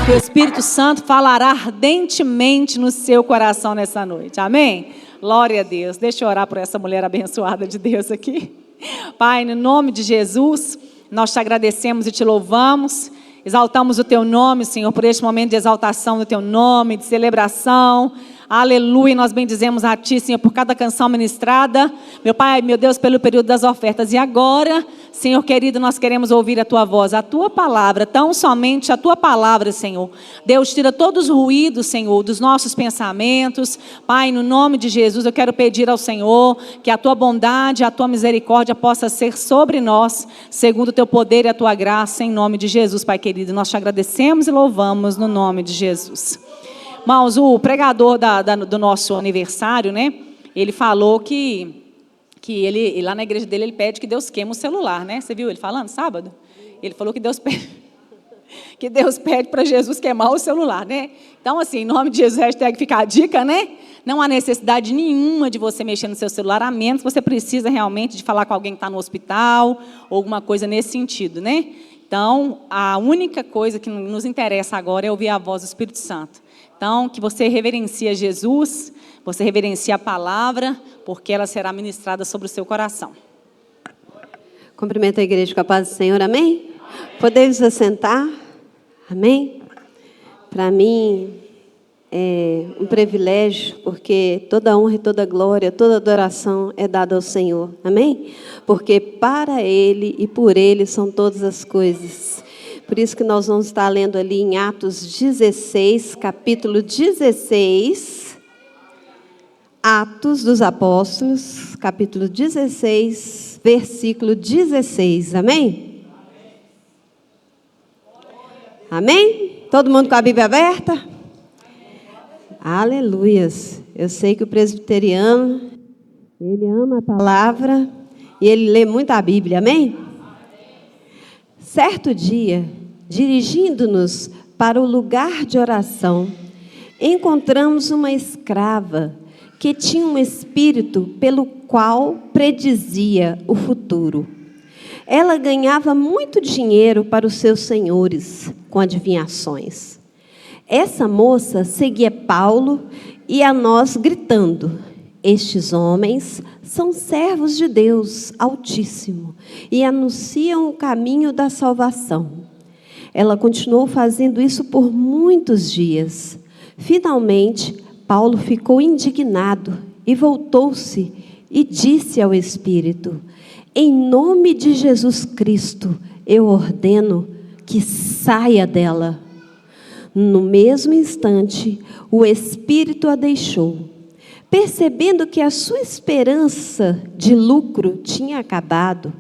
que o Espírito Santo falará ardentemente no seu coração nessa noite. Amém? Glória a Deus. Deixa eu orar por essa mulher abençoada de Deus aqui. Pai, no nome de Jesus, nós te agradecemos e te louvamos. Exaltamos o teu nome, Senhor, por este momento de exaltação do teu nome, de celebração. Aleluia, nós bendizemos a ti, Senhor, por cada canção ministrada. Meu Pai, meu Deus, pelo período das ofertas. E agora, Senhor querido, nós queremos ouvir a tua voz, a tua palavra, tão somente a tua palavra, Senhor. Deus, tira todos os ruídos, Senhor, dos nossos pensamentos. Pai, no nome de Jesus, eu quero pedir ao Senhor que a tua bondade, a tua misericórdia possa ser sobre nós, segundo o teu poder e a tua graça, em nome de Jesus, Pai querido. Nós te agradecemos e louvamos no nome de Jesus. Irmãos, o pregador do nosso aniversário, né? Ele falou que ele, lá na igreja dele, ele pede que Deus queime o celular, né? Você viu ele falando sábado? Ele falou que Deus pede para Jesus queimar o celular, né? Então, assim, em nome de Jesus, hashtag fica a dica, né? Não há necessidade nenhuma de você mexer no seu celular, a menos que você precisa realmente de falar com alguém que está no hospital, ou alguma coisa nesse sentido, né? Então, a única coisa que nos interessa agora é ouvir a voz do Espírito Santo. Então, que você reverencie Jesus, você reverencie a palavra, porque ela será ministrada sobre o seu coração. Cumprimento a igreja com a paz do Senhor, amém? Podemos assentar? Amém? Para mim é um privilégio, porque toda honra e toda glória, toda adoração é dada ao Senhor, amém? Porque para Ele e por Ele são todas as coisas. Por isso que nós vamos estar lendo ali em Atos 16, capítulo 16, Atos dos Apóstolos, capítulo 16, versículo 16, amém? Amém? Todo mundo com a Bíblia aberta? Aleluias. Eu sei que o presbiteriano, ele ama a palavra e ele lê muito a Bíblia, amém? Certo dia, dirigindo-nos para o lugar de oração, encontramos uma escrava que tinha um espírito pelo qual predizia o futuro. Ela ganhava muito dinheiro para os seus senhores com adivinhações. Essa moça seguia Paulo e a nós gritando: estes homens são servos de Deus Altíssimo e anunciam o caminho da salvação. Ela continuou fazendo isso por muitos dias. Finalmente, Paulo ficou indignado e voltou-se e disse ao Espírito: em nome de Jesus Cristo, eu ordeno que saia dela. No mesmo instante, o Espírito a deixou. Percebendo que a sua esperança de lucro tinha acabado,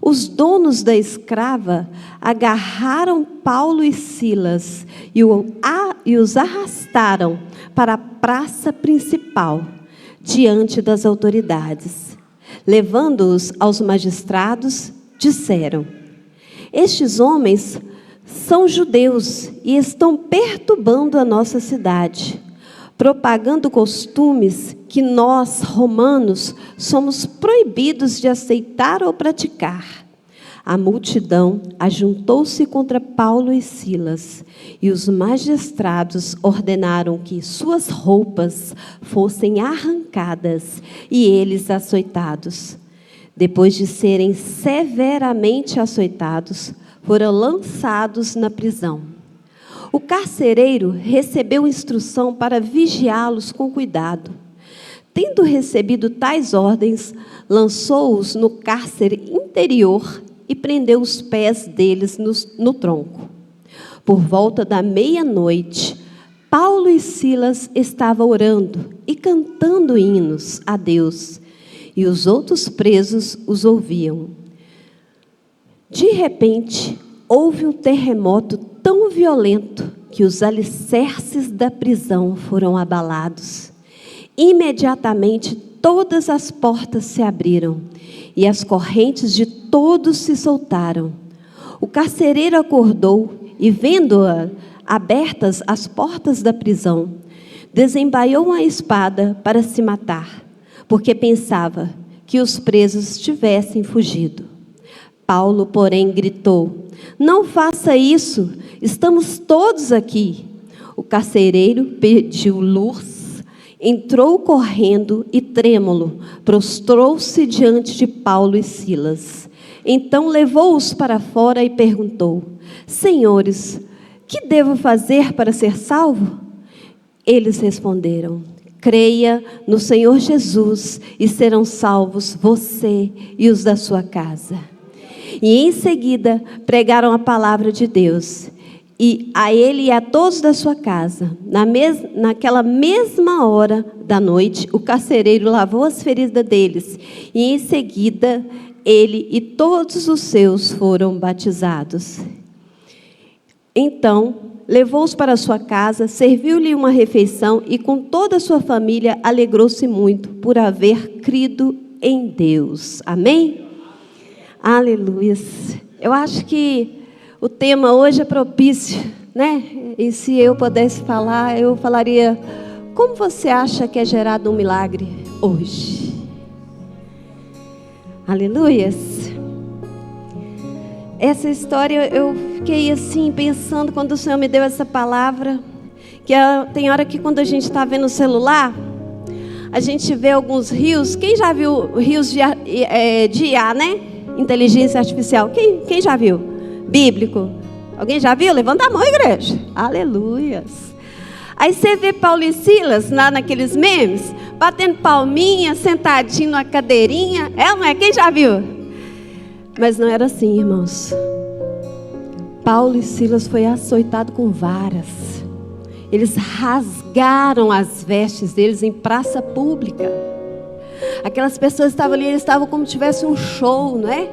os donos da escrava agarraram Paulo e Silas e os arrastaram para a praça principal, diante das autoridades. Levando-os aos magistrados, disseram: estes homens são judeus e estão perturbando a nossa cidade, propagando costumes que nós, romanos, somos proibidos de aceitar ou praticar. A multidão ajuntou-se contra Paulo e Silas, e os magistrados ordenaram que suas roupas fossem arrancadas e eles açoitados. Depois de serem severamente açoitados, foram lançados na prisão. O carcereiro recebeu instrução para vigiá-los com cuidado. Tendo recebido tais ordens, lançou-os no cárcere interior e prendeu os pés deles no tronco. Por volta da meia-noite, Paulo e Silas estavam orando e cantando hinos a Deus, e os outros presos os ouviam. De repente, houve um terremoto tão violento que os alicerces da prisão foram abalados. Imediatamente, todas as portas se abriram e as correntes de todos se soltaram. O carcereiro acordou e, vendo abertas as portas da prisão, desembaiou a espada para se matar, porque pensava que os presos tivessem fugido. Paulo, porém, gritou: não faça isso, estamos todos aqui. O carcereiro pediu luz, entrou correndo e, trêmulo, prostrou-se diante de Paulo e Silas. Então levou-os para fora e perguntou: senhores, que devo fazer para ser salvo? Eles responderam: creia no Senhor Jesus e serão salvos você e os da sua casa. E em seguida pregaram a palavra de Deus, e a ele e a todos da sua casa. Naquela mesma hora da noite, o carcereiro lavou as feridas deles, e em seguida ele e todos os seus foram batizados. Então levou-os para sua casa, serviu-lhe uma refeição, e com toda a sua família alegrou-se muito por haver crido em Deus. Amém? Aleluia. Eu acho que o tema hoje é propício, né? E se eu pudesse falar, eu falaria: como você acha que é gerado um milagre hoje? Aleluias. Essa história eu fiquei assim pensando quando o Senhor me deu essa palavra, que tem hora que quando a gente está vendo o celular, a gente vê alguns rios. Quem já viu rios de IA, né? Inteligência artificial. Quem já viu? Bíblico. Alguém já viu? Levanta a mão, igreja. Aleluias. Aí você vê Paulo e Silas lá naqueles memes, batendo palminha, sentadinho numa cadeirinha. Não é? Quem já viu? Mas não era assim, irmãos. Paulo e Silas foi açoitado com varas. Eles rasgaram as vestes deles em praça pública. Aquelas pessoas estavam ali, eles estavam como se tivesse um show, não é?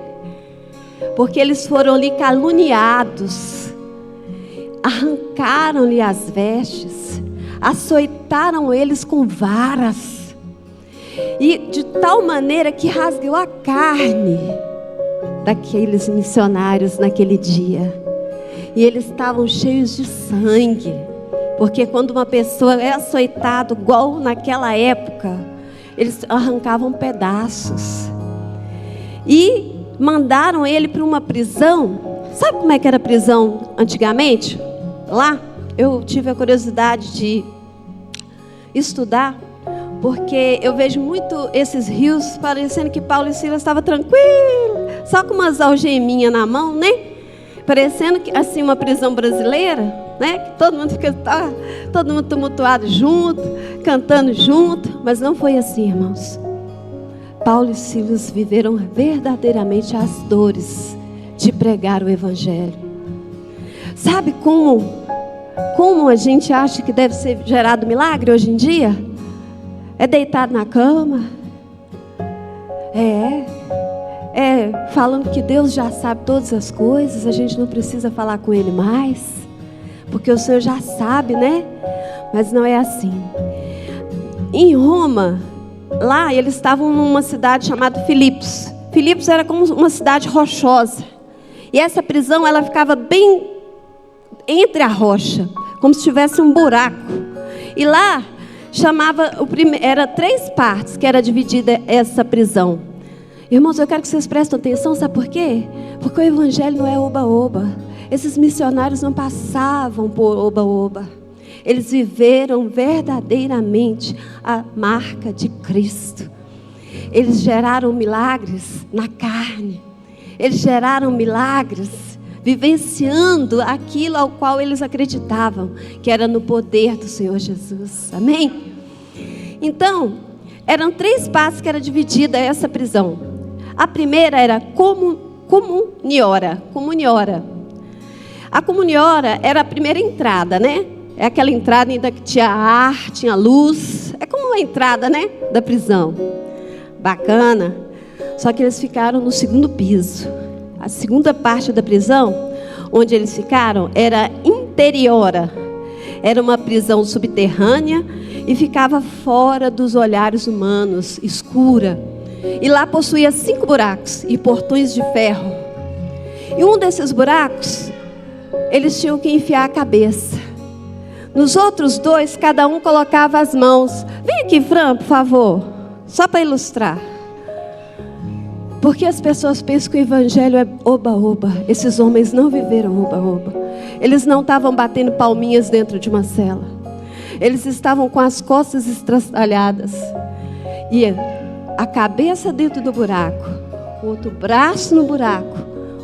Porque eles foram ali caluniados. Arrancaram-lhe as vestes. Açoitaram eles com varas. E de tal maneira que rasgou a carne daqueles missionários naquele dia. E eles estavam cheios de sangue. Porque quando uma pessoa é açoitada, igual naquela época, eles arrancavam pedaços. E mandaram ele para uma prisão. Sabe como é que era a prisão antigamente? Lá, eu tive a curiosidade de estudar, porque eu vejo muito esses rios parecendo que Paulo e Silas estavam tranquilos, só com umas algeminhas na mão, né? Parecendo que assim uma prisão brasileira, né? Que todo mundo fica todo mundo tumultuado junto, cantando junto, mas não foi assim, irmãos. Paulo e Silas viveram verdadeiramente as dores de pregar o evangelho. Sabe como a gente acha que deve ser gerado milagre hoje em dia? É deitado na cama. Falando que Deus já sabe todas as coisas, a gente não precisa falar com Ele mais, porque o Senhor já sabe, né? Mas não é assim. Em Roma, lá eles estavam numa cidade chamada Filipos. Filipos era como uma cidade rochosa. E essa prisão, ela ficava bem entre a rocha, como se tivesse um buraco. E lá era 3 partes que era dividida essa prisão. Irmãos, eu quero que vocês prestem atenção, sabe por quê? Porque o evangelho não é oba-oba. Esses missionários não passavam por oba-oba. Eles viveram verdadeiramente a marca de Cristo. Eles geraram milagres na carne. Eles geraram milagres vivenciando aquilo ao qual eles acreditavam, que era no poder do Senhor Jesus. Amém? Então, eram 3 partes que era dividida essa prisão. A primeira era comuniora. A comuniora era a primeira entrada, né? É aquela entrada ainda que tinha ar, tinha luz. É como uma entrada, né? Da prisão. Bacana. Só que eles ficaram no 2º piso. A segunda parte da prisão, onde eles ficaram, era interiora. Era uma prisão subterrânea e ficava fora dos olhares humanos, escura. E lá possuía 5 buracos e portões de ferro. E um desses buracos, eles tinham que enfiar a cabeça. Nos outros 2, cada um colocava as mãos. Vem aqui, Fran, por favor. Só para ilustrar. Porque as pessoas pensam que o evangelho é oba-oba. Esses homens não viveram oba-oba. Eles não estavam batendo palminhas dentro de uma cela. Eles estavam com as costas estraçalhadas. E a cabeça dentro do buraco. O outro braço no buraco.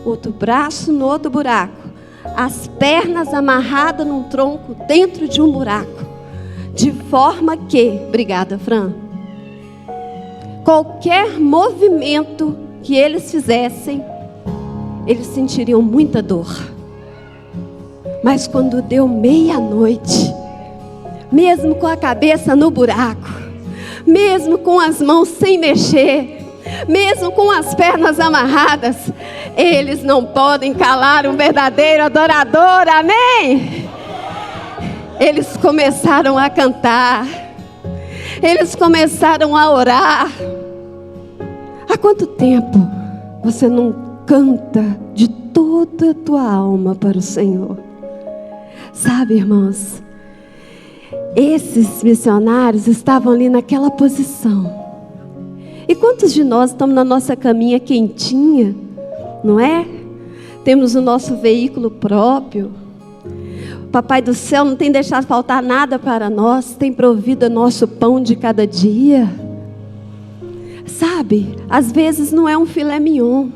Outro braço no outro buraco. As pernas amarradas num tronco dentro de um buraco. De forma que, obrigada, Fran, qualquer movimento que eles fizessem, eles sentiriam muita dor. Mas quando deu meia-noite, mesmo com a cabeça no buraco, mesmo com as mãos sem mexer, mesmo com as pernas amarradas, eles não podem calar um verdadeiro adorador, amém? Eles começaram a cantar, eles começaram a orar. Há quanto tempo você não canta de toda a tua alma para o Senhor? Sabe, irmãos, esses missionários estavam ali naquela posição. E quantos de nós estamos na nossa caminha quentinha, não é? Temos o nosso veículo próprio. O Papai do céu não tem deixado faltar nada para nós, tem provido o nosso pão de cada dia. Sabe, às vezes não é um filé mignon,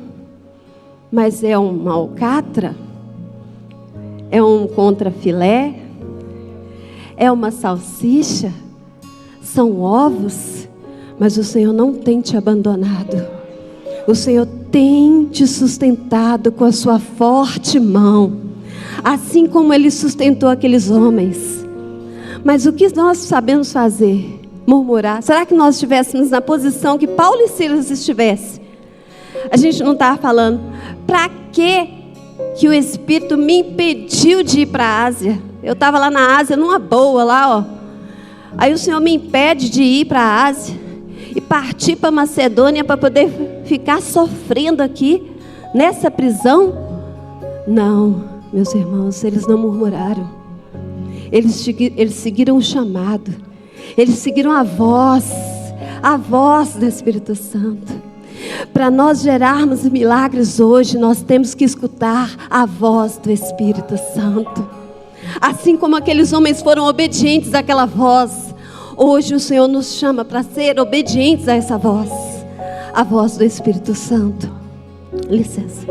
mas é uma alcatra, é um contrafilé, é uma salsicha, são ovos, mas o Senhor não tem te abandonado. O Senhor tem te sustentado com a sua forte mão, assim como Ele sustentou aqueles homens. Mas o que nós sabemos fazer? Murmurar. Será que nós estivéssemos na posição que Paulo e Silas estivessem? A gente não estava falando, para que o Espírito me impediu de ir para a Ásia? Eu estava lá na Ásia, numa boa lá, ó. Aí o Senhor me impede de ir para a Ásia e partir para Macedônia para poder ficar sofrendo aqui, nessa prisão? Não, meus irmãos, eles não murmuraram. Eles seguiram o chamado. Eles seguiram a voz do Espírito Santo. Para nós gerarmos milagres hoje, nós temos que escutar a voz do Espírito Santo. Assim como aqueles homens foram obedientes àquela voz, hoje o Senhor nos chama para ser obedientes a essa voz, a voz do Espírito Santo. Licença.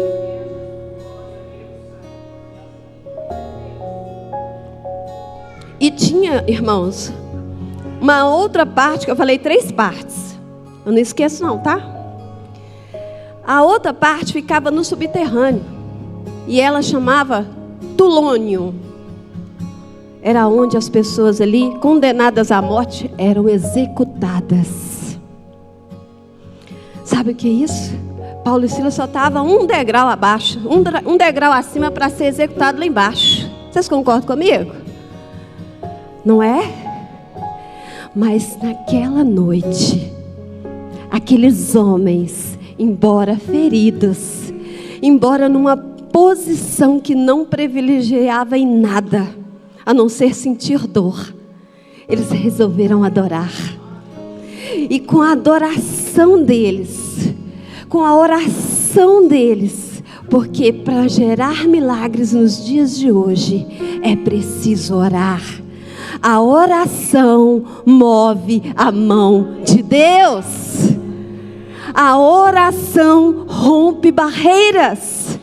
E tinha, irmãos, uma outra parte, que eu falei 3 partes. Eu não esqueço não, tá? A outra parte ficava no subterrâneo. E ela chamava Tulônio. Era onde as pessoas ali, condenadas à morte, eram executadas. Sabe o que é isso? Paulo e Silas só estavam um degrau abaixo, um degrau acima para ser executado lá embaixo. Vocês concordam comigo? Não é? Mas naquela noite, aqueles homens, embora feridos, embora numa posição que não privilegiava em nada, a não ser sentir dor, eles resolveram adorar. E com a adoração deles, com a oração deles, porque para gerar milagres nos dias de hoje, é preciso orar. A oração move a mão de Deus. A oração rompe barreiras.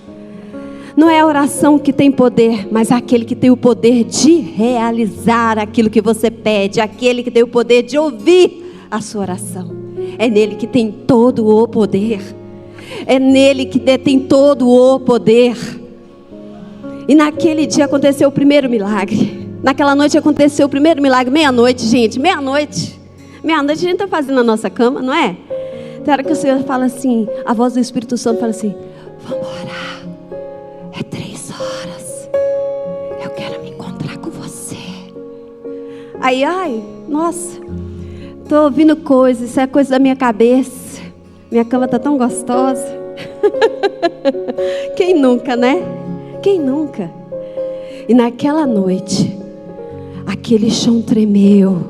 Não é a oração que tem poder, mas aquele que tem o poder de realizar aquilo que você pede, aquele que tem o poder de ouvir a sua oração. É nele que tem todo o poder. É nele que detém todo o poder. E naquele dia aconteceu o primeiro milagre. Naquela noite aconteceu o primeiro milagre, meia-noite, gente, meia-noite. Meia-noite a gente está fazendo a nossa cama, não é? Tem hora que o Senhor fala assim, a voz do Espírito Santo fala assim, vamos orar, é 3 horas, eu quero me encontrar com você. Aí, nossa, estou ouvindo coisas, isso é coisa da minha cabeça, minha cama está tão gostosa. Quem nunca, né? Quem nunca? E naquela noite, aquele chão tremeu,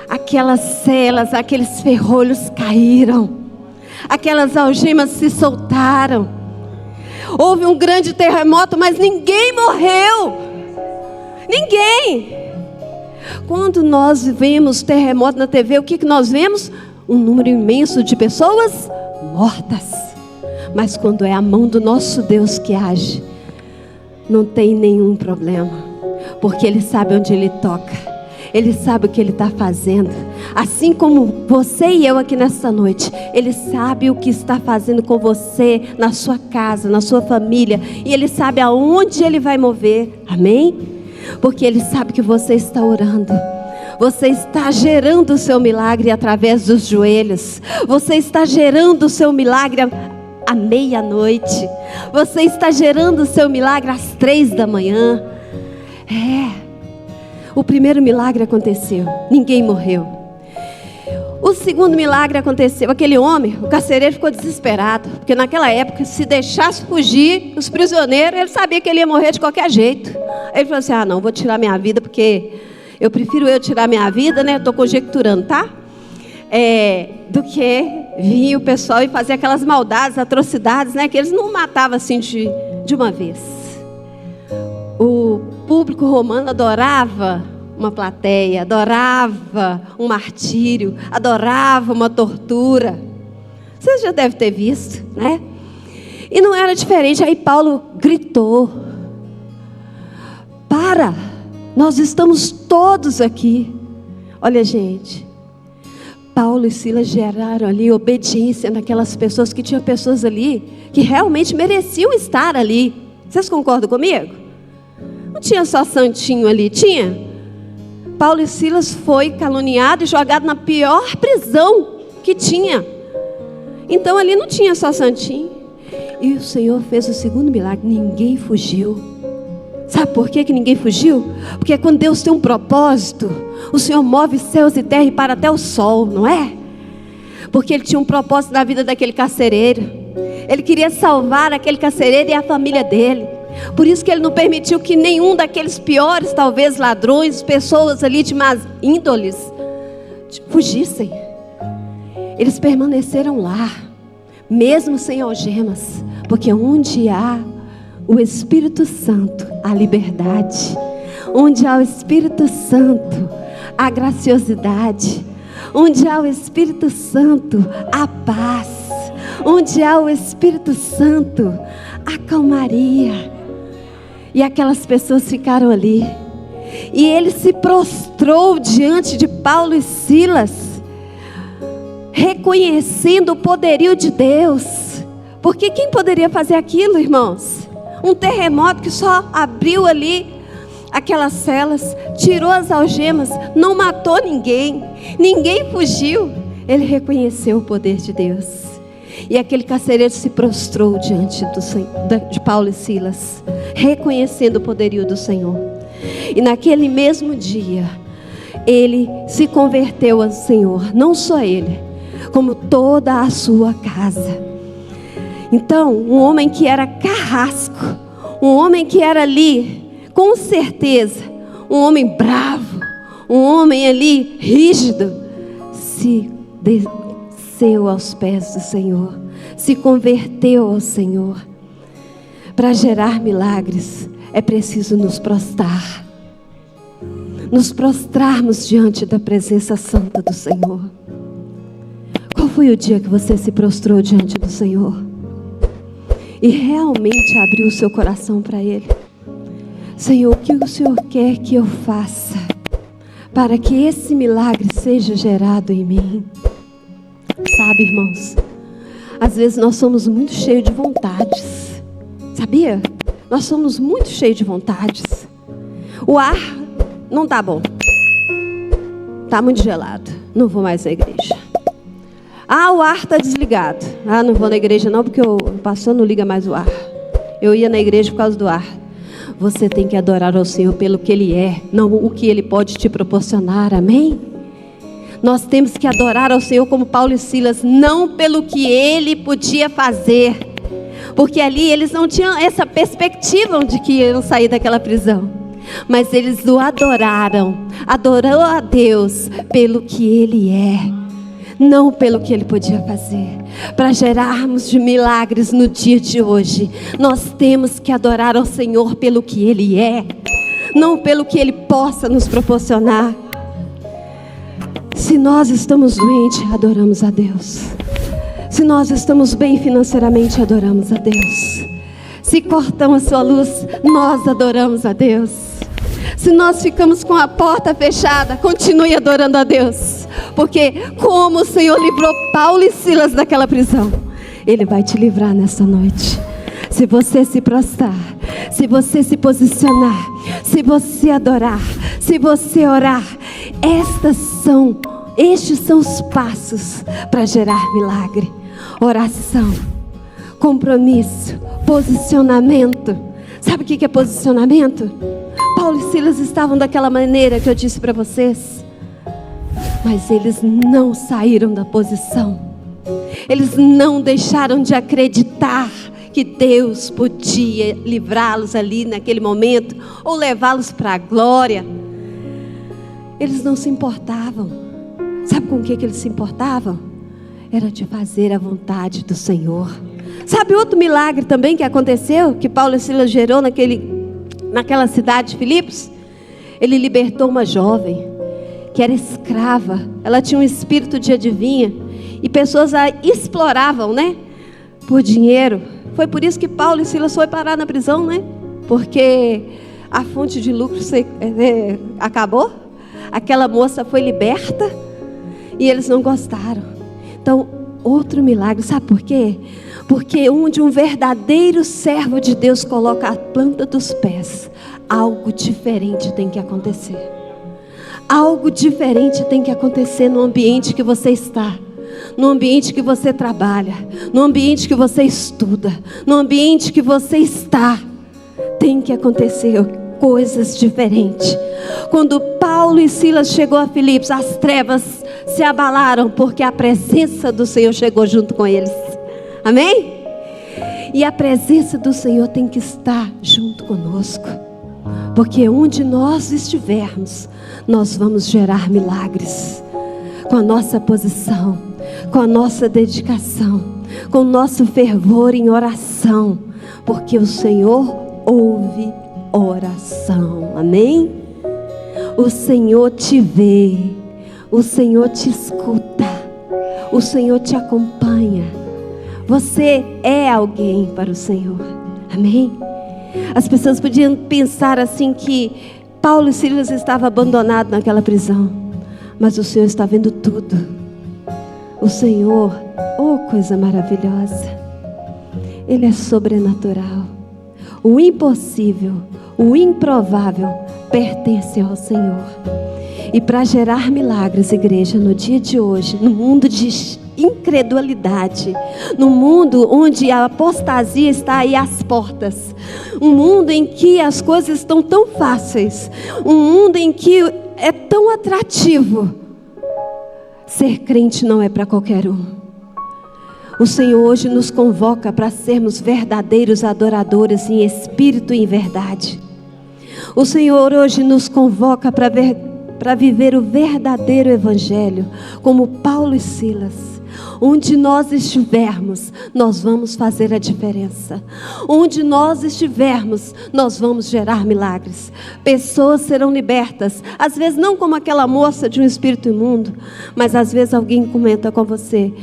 aquelas celas, aqueles ferrolhos caíram, Aquelas algemas se soltaram. Houve um grande terremoto, mas ninguém morreu. Ninguém. Quando nós vemos terremoto na TV, o que nós vemos? Um número imenso de pessoas mortas. Mas quando é a mão do nosso Deus que age, não tem nenhum problema, porque Ele sabe onde Ele toca. Ele sabe o que Ele está fazendo. Assim como você e eu aqui nessa noite, Ele sabe o que está fazendo com você, na sua casa, na sua família. E Ele sabe aonde Ele vai mover. Amém? Porque Ele sabe que você está orando. Você está gerando o seu milagre através dos joelhos. Você está gerando o seu milagre à meia-noite. Você está gerando o seu milagre às 3 da manhã. O primeiro milagre aconteceu, ninguém morreu. O segundo milagre aconteceu, aquele homem, o carcereiro, ficou desesperado, porque naquela época, se deixasse fugir os prisioneiros, ele sabia que ele ia morrer de qualquer jeito. Aí ele falou assim: não, vou tirar minha vida, porque eu prefiro tirar minha vida, né? Estou conjecturando, tá? Do que vir o pessoal e fazer aquelas maldades, atrocidades, né? Que eles não matavam assim de uma vez. O público romano adorava uma plateia, adorava um martírio, adorava uma tortura. Você já deve ter visto, né? E não era diferente. Aí Paulo gritou: para, nós estamos todos aqui. Olha, gente, Paulo e Silas geraram ali obediência naquelas pessoas, que tinha pessoas ali que realmente mereciam estar ali. Vocês concordam comigo? Não tinha só santinho ali, tinha. Paulo e Silas foi caluniado e jogado na pior prisão que tinha. Então ali não tinha só santinho. E o Senhor fez o segundo milagre, ninguém fugiu. Sabe por que ninguém fugiu? Porque quando Deus tem um propósito, o Senhor move céus e terra e para até o sol, não é? Porque Ele tinha um propósito na vida daquele carcereiro. Ele queria salvar aquele carcereiro e a família dele. Por isso que Ele não permitiu que nenhum daqueles piores, talvez ladrões, pessoas ali de más índoles, fugissem. Eles permaneceram lá, mesmo sem algemas, porque onde há o Espírito Santo, há liberdade. Onde há o Espírito Santo, há graciosidade. Onde há o Espírito Santo, há paz. Onde há o Espírito Santo, há calmaria. E aquelas pessoas ficaram ali. E ele se prostrou diante de Paulo e Silas, reconhecendo o poderio de Deus. Porque quem poderia fazer aquilo, irmãos? Um terremoto que só abriu ali aquelas celas, tirou as algemas, não matou ninguém, ninguém fugiu. Ele reconheceu o poder de Deus. E aquele carcereiro se prostrou diante de Paulo e Silas, reconhecendo o poderio do Senhor. E naquele mesmo dia, ele se converteu ao Senhor. Não só ele, como toda a sua casa. Então, um homem que era carrasco, um homem que era ali, com certeza, um homem bravo, um homem ali rígido, se desceu aos pés do Senhor, se converteu ao Senhor. Para gerar milagres, é preciso nos prostrar, nos prostrarmos diante da presença santa do Senhor. Qual foi o dia que você se prostrou diante do Senhor e realmente abriu o seu coração para Ele? Senhor, o que o Senhor quer que eu faça para que esse milagre seja gerado em mim? Sabe, irmãos, às vezes nós somos muito cheios de vontades. Sabia? Nós somos muito cheios de vontades. O ar não tá bom, tá muito gelado, não vou mais na igreja. O ar está desligado. Não vou na igreja não, porque o pastor não liga mais o ar. Eu ia na igreja por causa do ar. Você tem que adorar ao Senhor pelo que Ele é, não o que Ele pode te proporcionar, amém? Nós temos que adorar ao Senhor como Paulo e Silas, não pelo que Ele podia fazer, porque ali eles não tinham essa perspectiva de que iam sair daquela prisão, mas eles o adoraram, adorou a Deus pelo que Ele é. não pelo que Ele podia fazer. Para gerarmos de milagres no dia de hoje, nós temos que adorar ao Senhor pelo que Ele é, não pelo que Ele possa nos proporcionar. Se nós estamos doentes, adoramos a Deus. Se nós estamos bem financeiramente, adoramos a Deus. Se cortamos a sua luz, nós adoramos a Deus. Se nós ficamos com a porta fechada, continue adorando a Deus. Porque como o Senhor livrou Paulo e Silas daquela prisão, Ele vai te livrar nessa noite. Se você se prostrar, se você se posicionar, se você adorar, se você orar, estes são os passos para gerar milagre. Oração, compromisso, posicionamento. Sabe o que é posicionamento? Paulo e Silas estavam daquela maneira que eu disse para vocês, mas eles não saíram da posição. Eles não deixaram de acreditar que Deus podia livrá-los ali naquele momento, ou levá-los para a glória. Eles não se importavam. Sabe com o que eles se importavam? Era de fazer a vontade do Senhor. Sabe outro milagre também que aconteceu, que Paulo e Silas gerou naquela cidade de Filipos? Ele libertou uma jovem que era escrava. Ela tinha um espírito de adivinha, e pessoas a exploravam, né? Por dinheiro. Foi por isso que Paulo e Silas foi parar na prisão, né? Porque a fonte de lucro acabou. Aquela moça foi liberta e eles não gostaram. Então, outro milagre, sabe por quê? Porque onde um verdadeiro servo de Deus coloca a planta dos pés, algo diferente tem que acontecer. Algo diferente tem que acontecer no ambiente que você está, no ambiente que você trabalha, no ambiente que você estuda, no ambiente que você está. Tem que acontecer coisas diferentes. Quando Paulo e Silas chegou a Filipos, as trevas se abalaram, porque a presença do Senhor chegou junto com eles. Amém? E a presença do Senhor tem que estar junto conosco, porque onde nós estivermos, nós vamos gerar milagres, com a nossa posição, com a nossa dedicação, com o nosso fervor em oração, porque o Senhor ouve oração. Amém? O Senhor te vê, o Senhor te escuta, o Senhor te acompanha. Você é alguém para o Senhor. Amém? As pessoas podiam pensar assim que Paulo e Silas estavam abandonados naquela prisão, mas o Senhor está vendo tudo. O Senhor, oh coisa maravilhosa, Ele é sobrenatural. O impossível, o improvável pertence ao Senhor. E para gerar milagres, igreja, no dia de hoje, no mundo de incredulidade, no mundo onde a apostasia está aí às portas, um mundo em que as coisas estão tão fáceis, um mundo em que é tão atrativo, ser crente não é para qualquer um. O Senhor hoje nos convoca para sermos verdadeiros adoradores em espírito e em verdade. O Senhor hoje nos convoca para viver o verdadeiro evangelho, como Paulo e Silas. Onde nós estivermos, nós vamos fazer a diferença. Onde nós estivermos, nós vamos gerar milagres. Pessoas serão libertas, às vezes não como aquela moça de um espírito imundo, mas às vezes alguém comenta com você: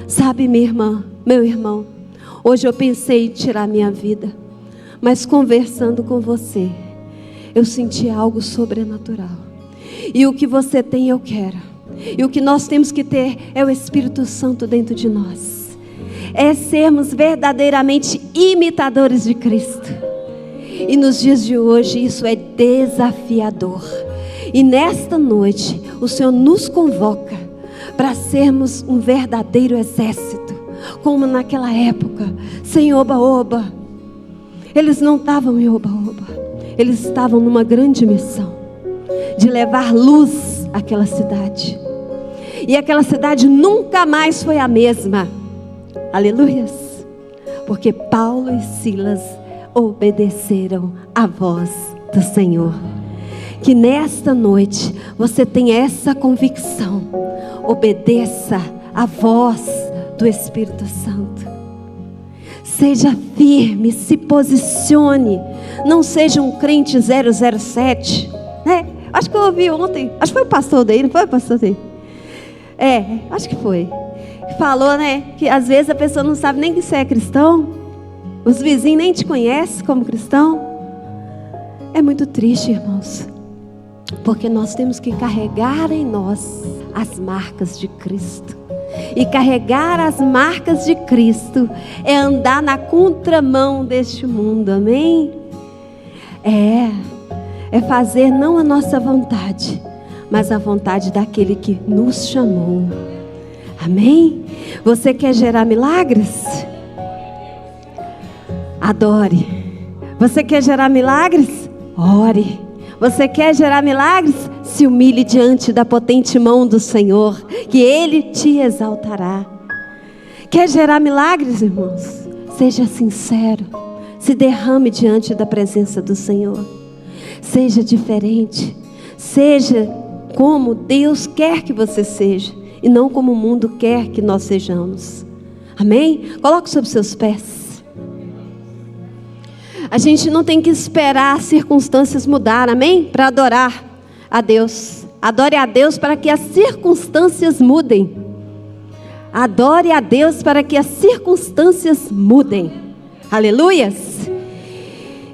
sabe, minha irmã, meu irmão, hoje eu pensei em tirar minha vida, mas conversando com você, eu senti algo sobrenatural. E o que você tem eu quero. E o que nós temos que ter é o Espírito Santo dentro de nós. É sermos verdadeiramente imitadores de Cristo. E nos dias de hoje isso é desafiador. E nesta noite o Senhor nos convoca para sermos um verdadeiro exército, como naquela época, sem oba-oba. Eles não estavam em oba-oba, eles estavam numa grande missão de levar luz àquela cidade. E aquela cidade nunca mais foi a mesma. Aleluias. Porque Paulo e Silas obedeceram à voz do Senhor. Que nesta noite você tenha essa convicção. Obedeça a voz do Espírito Santo. Seja firme, se posicione. Não seja um crente 007, né? Acho que eu ouvi ontem, acho que foi o pastor daí, não foi o pastor daí? Acho que foi. Falou, né, que às vezes a pessoa não sabe nem que você é cristão. Os vizinhos nem te conhecem como cristão. É muito triste, irmãos. Porque nós temos que carregar em nós as marcas de Cristo. E carregar as marcas de Cristo é andar na contramão deste mundo, amém? É fazer não a nossa vontade, mas a vontade daquele que nos chamou, amém? Você quer gerar milagres? Adore. Você quer gerar milagres? Ore. Você quer gerar milagres? Se humilhe diante da potente mão do Senhor, que Ele te exaltará. Quer gerar milagres, irmãos? Seja sincero. Se derrame diante da presença do Senhor. Seja diferente. Seja como Deus quer que você seja, e não como o mundo quer que nós sejamos. Amém? Coloque sobre seus pés. A gente não tem que esperar as circunstâncias mudar, amém? Para adorar a Deus. Adore a Deus para que as circunstâncias mudem. Adore a Deus para que as circunstâncias mudem. Aleluias.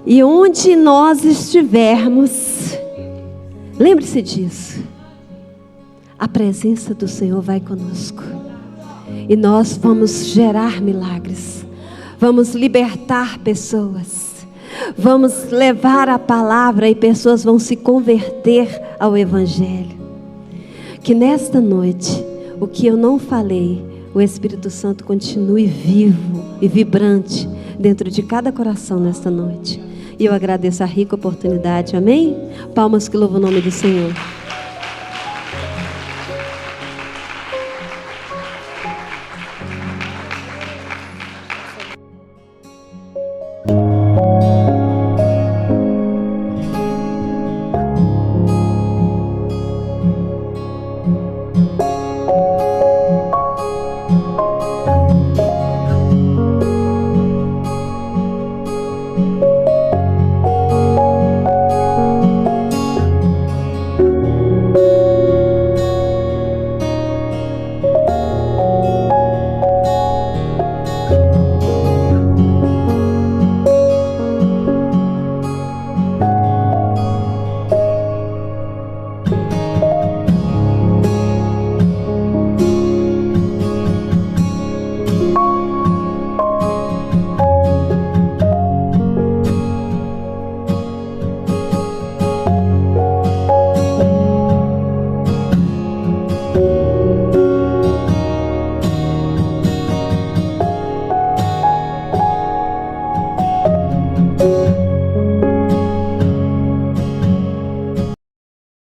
E onde nós estivermos, lembre-se disso. A presença do Senhor vai conosco. E nós vamos gerar milagres. Vamos libertar pessoas. Vamos levar a palavra e pessoas vão se converter ao Evangelho. Que nesta noite, o que eu não falei, o Espírito Santo continue vivo e vibrante dentro de cada coração nesta noite. E eu agradeço a rica oportunidade, amém? Palmas que louvam o nome do Senhor.